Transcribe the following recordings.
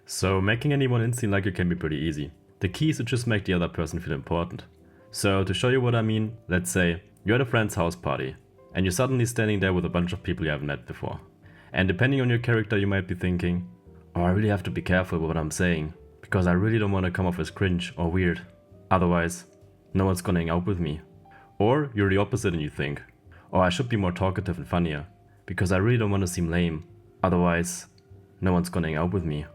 So making anyone seem like you can be pretty easy. The key is to just make the other person feel important. So to show you what I mean, let's say you're at a friend's house party and you're suddenly standing there with a bunch of people you haven't met before. And depending on your character, you might be thinking, oh, I really have to be careful with what I'm saying because I really don't want to come off as cringe or weird. Otherwise, no one's gonna hang out with me. Or you're the opposite and you think, oh, I should be more talkative and funnier because I really don't want to seem lame. Otherwise, no one's gonna hang out with me.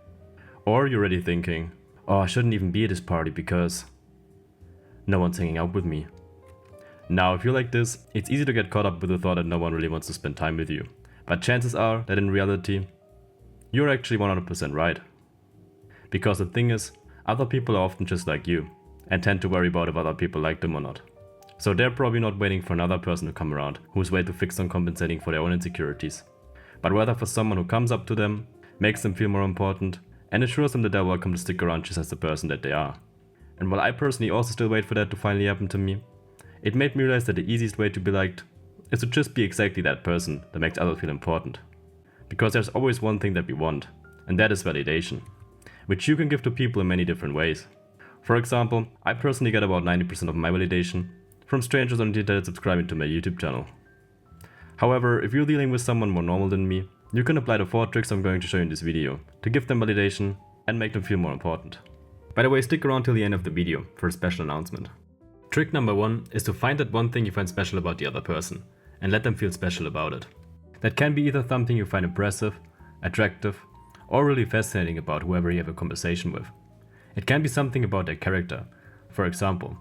Or you're already thinking, oh, I shouldn't even be at this party because no one's hanging out with me. Now, if you're like this, it's easy to get caught up with the thought that no one really wants to spend time with you. But chances are that in reality, you're actually 100% right. Because the thing is, other people are often just like you and tend to worry about if other people like them or not. So they're probably not waiting for another person to come around who's way too fixed on compensating for their own insecurities, but rather for someone who comes up to them, makes them feel more important, and assures them that they're welcome to stick around just as the person that they are. And while I personally also still wait for that to finally happen to me, it made me realize that the easiest way to be liked is to just be exactly that person that makes others feel important. Because there's always one thing that we want, and that is validation, which you can give to people in many different ways. For example, I personally get about 90% of my validation from strangers on the internet subscribing to my YouTube channel. However, if you're dealing with someone more normal than me, you can apply the 4 tricks I'm going to show you in this video to give them validation and make them feel more important. By the way, stick around till the end of the video for a special announcement. Trick number 1 is to find that one thing you find special about the other person and let them feel special about it. That can be either something you find impressive, attractive, or really fascinating about whoever you have a conversation with. It can be something about their character. For example,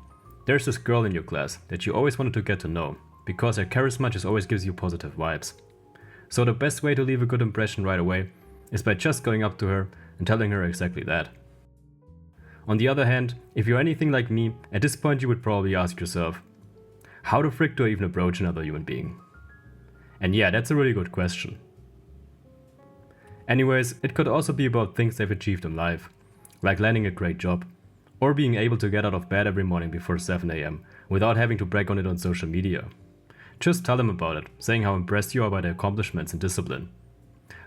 there's this girl in your class that you always wanted to get to know because her charisma just always gives you positive vibes. So the best way to leave a good impression right away is by just going up to her and telling her exactly that. On the other hand, if you're anything like me, at this point you would probably ask yourself, how the frick do I even approach another human being? And yeah, that's a really good question. Anyways, it could also be about things they've achieved in life, like landing a great job, or being able to get out of bed every morning before 7 AM without having to brag on it on social media. Just tell them about it, saying how impressed you are by their accomplishments and discipline.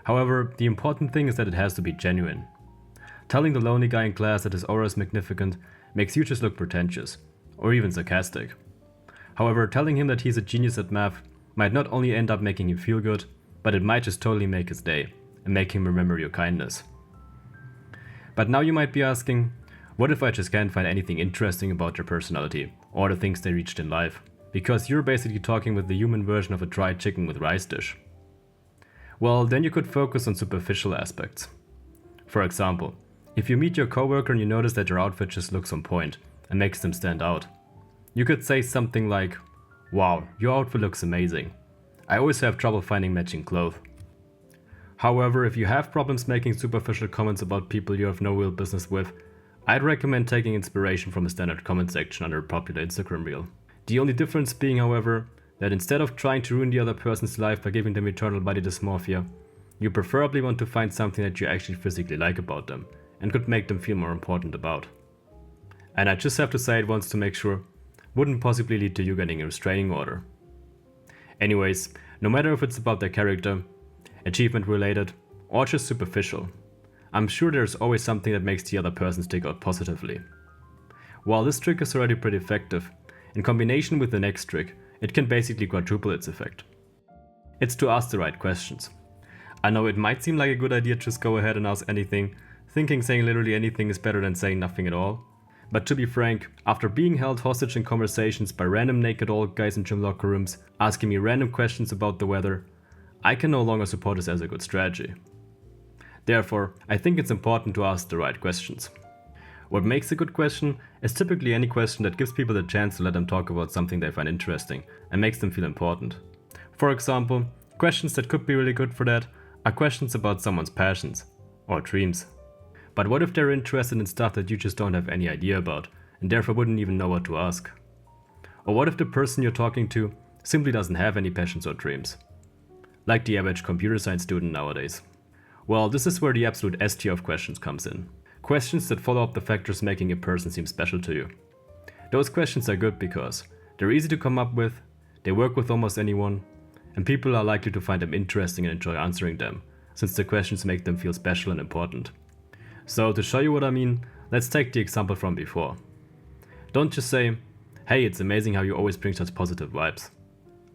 However, the important thing is that it has to be genuine. Telling the lonely guy in class that his aura is magnificent makes you just look pretentious, or even sarcastic. However, telling him that he's a genius at math might not only end up making him feel good, but it might just totally make his day, and make him remember your kindness. But now you might be asking, what if I just can't find anything interesting about their personality, or the things they reached in life? Because you're basically talking with the human version of a dried chicken with rice dish. Well, then you could focus on superficial aspects. For example, if you meet your coworker and you notice that your outfit just looks on point and makes them stand out, you could say something like, wow, your outfit looks amazing. I always have trouble finding matching clothes. However, if you have problems making superficial comments about people you have no real business with, I'd recommend taking inspiration from a standard comment section under a popular Instagram reel. The only difference being, however, that instead of trying to ruin the other person's life by giving them eternal body dysmorphia, you preferably want to find something that you actually physically like about them and could make them feel more important about. And I just have to say it once to make sure, wouldn't possibly lead to you getting a restraining order. Anyways, no matter if it's about their character, achievement related, or just superficial, I'm sure there's always something that makes the other person stick out positively. While this trick is already pretty effective, in combination with the next trick, it can basically quadruple its effect. It's to ask the right questions. I know it might seem like a good idea to just go ahead and ask anything, thinking saying literally anything is better than saying nothing at all. But to be frank, after being held hostage in conversations by random naked old guys in gym locker rooms asking me random questions about the weather, I can no longer support this as a good strategy. Therefore, I think it's important to ask the right questions. What makes a good question is typically any question that gives people the chance to let them talk about something they find interesting and makes them feel important. For example, questions that could be really good for that are questions about someone's passions or dreams. But what if they're interested in stuff that you just don't have any idea about and therefore wouldn't even know what to ask? Or what if the person you're talking to simply doesn't have any passions or dreams? Like the average computer science student nowadays. Well, this is where the absolute S tier of questions comes in. Questions that follow up the factors making a person seem special to you. Those questions are good because they're easy to come up with, they work with almost anyone, and people are likely to find them interesting and enjoy answering them, since the questions make them feel special and important. So to show you what I mean, let's take the example from before. Don't just say, hey, it's amazing how you always bring such positive vibes.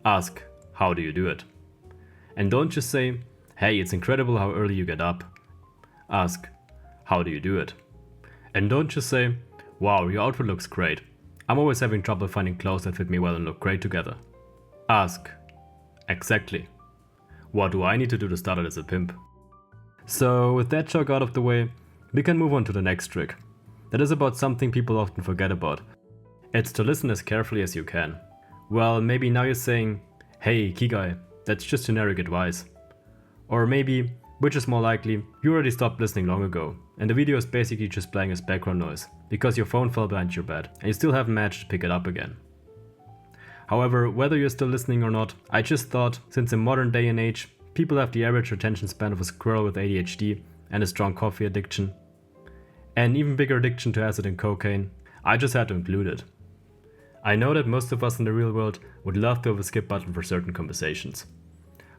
Ask, how do you do it? And don't just say, hey, it's incredible how early you get up. Ask, how do you do it? And don't just say, wow, your outfit looks great. I'm always having trouble finding clothes that fit me well and look great together. Ask, exactly. What do I need to do to start out as a pimp? So with that joke out of the way, we can move on to the next trick. That is about something people often forget about. It's to listen as carefully as you can. Well, maybe now you're saying, hey, key guy, that's just generic advice. Or maybe, which is more likely, you already stopped listening long ago, and the video is basically just playing as background noise, because your phone fell behind your bed, and you still haven't managed to pick it up again. However, whether you're still listening or not, I just thought, since in modern day and age, people have the average attention span of a squirrel with ADHD and a strong coffee addiction, and even bigger addiction to acid and cocaine, I just had to include it. I know that most of us in the real world would love to have a skip button for certain conversations.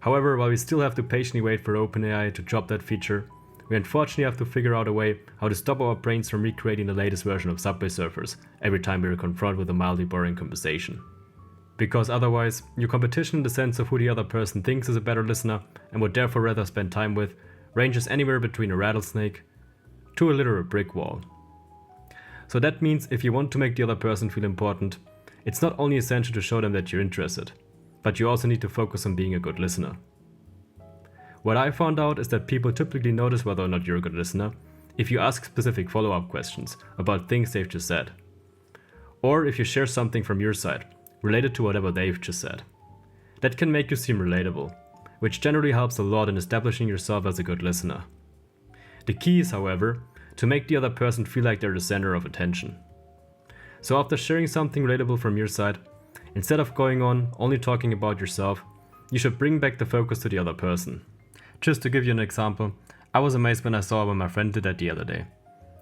However, while we still have to patiently wait for OpenAI to drop that feature, we unfortunately have to figure out a way how to stop our brains from recreating the latest version of Subway Surfers every time we are confronted with a mildly boring conversation. Because otherwise, your competition in the sense of who the other person thinks is a better listener and would therefore rather spend time with ranges anywhere between a rattlesnake to a literal brick wall. So that means if you want to make the other person feel important, it's not only essential to show them that you're interested, but you also need to focus on being a good listener. What I found out is that people typically notice whether or not you're a good listener if you ask specific follow-up questions about things they've just said. Or if you share something from your side, related to whatever they've just said. That can make you seem relatable, which generally helps a lot in establishing yourself as a good listener. The key is, however, to make the other person feel like they're the center of attention. So after sharing something relatable from your side, instead of going on only talking about yourself, you should bring back the focus to the other person. Just to give you an example, I was amazed when I saw when my friend did that the other day.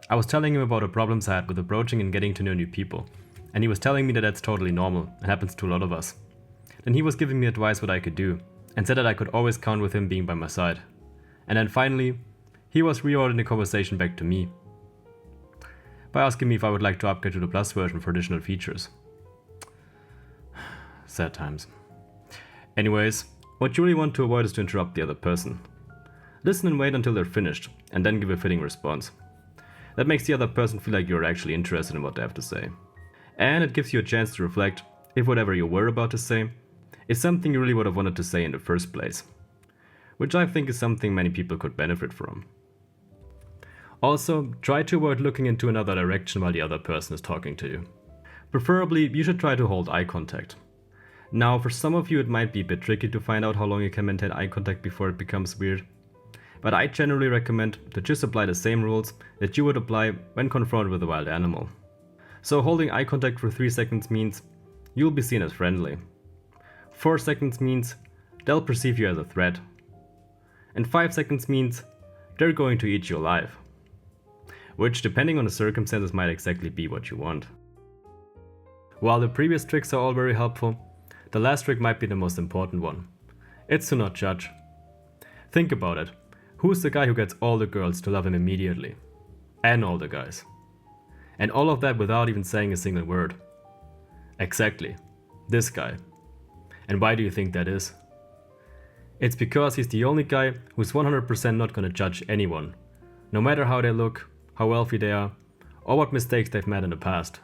I was telling him about the problems I had with approaching and getting to know new people, and he was telling me that that's totally normal and happens to a lot of us. Then he was giving me advice what I could do, and said that I could always count with him being by my side. And then finally, he was reordering the conversation back to me, by asking me if I would like to upgrade to the Plus version for additional features. Sad times. Anyways, what you really want to avoid is to interrupt the other person. Listen and wait until they're finished, and then give a fitting response. That makes the other person feel like you're actually interested in what they have to say. And it gives you a chance to reflect if whatever you were about to say is something you really would have wanted to say in the first place. Which I think is something many people could benefit from. Also, try to avoid looking into another direction while the other person is talking to you. Preferably, you should try to hold eye contact. Now, for some of you it might be a bit tricky to find out how long you can maintain eye contact before it becomes weird. But I generally recommend to just apply the same rules that you would apply when confronted with a wild animal. So holding eye contact for 3 seconds means you'll be seen as friendly. 4 seconds means they'll perceive you as a threat. And 5 seconds means they're going to eat you alive. Which, depending on the circumstances, might exactly be what you want. While the previous tricks are all very helpful, the last trick might be the most important one. It's to not judge. Think about it. Who's the guy who gets all the girls to love him immediately? And all the guys. And all of that without even saying a single word. Exactly. This guy. And why do you think that is? It's because he's the only guy who's 100% not gonna judge anyone. No matter how they look, how wealthy they are, or what mistakes they've made in the past.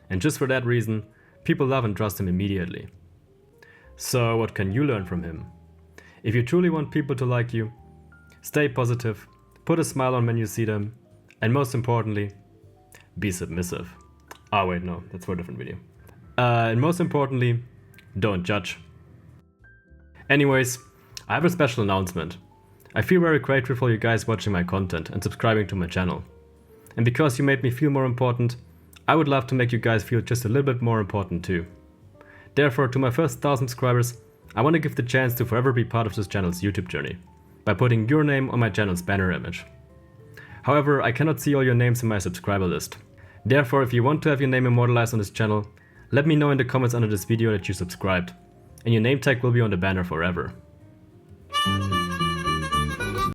And just for that reason, people love and trust him immediately. So what can you learn from him? If you truly want people to like you, stay positive, put a smile on when you see them, and most importantly, be submissive. Ah wait, no, that's for a different video. And most importantly, don't judge. Anyways, I have a special announcement. I feel very grateful for you guys watching my content and subscribing to my channel. And because you made me feel more important, I would love to make you guys feel just a little bit more important too. Therefore, to my first 1,000 subscribers, I want to give the chance to forever be part of this channel's YouTube journey, by putting your name on my channel's banner image. However, I cannot see all your names in my subscriber list. Therefore, if you want to have your name immortalized on this channel, let me know in the comments under this video that you subscribed, and your name tag will be on the banner forever.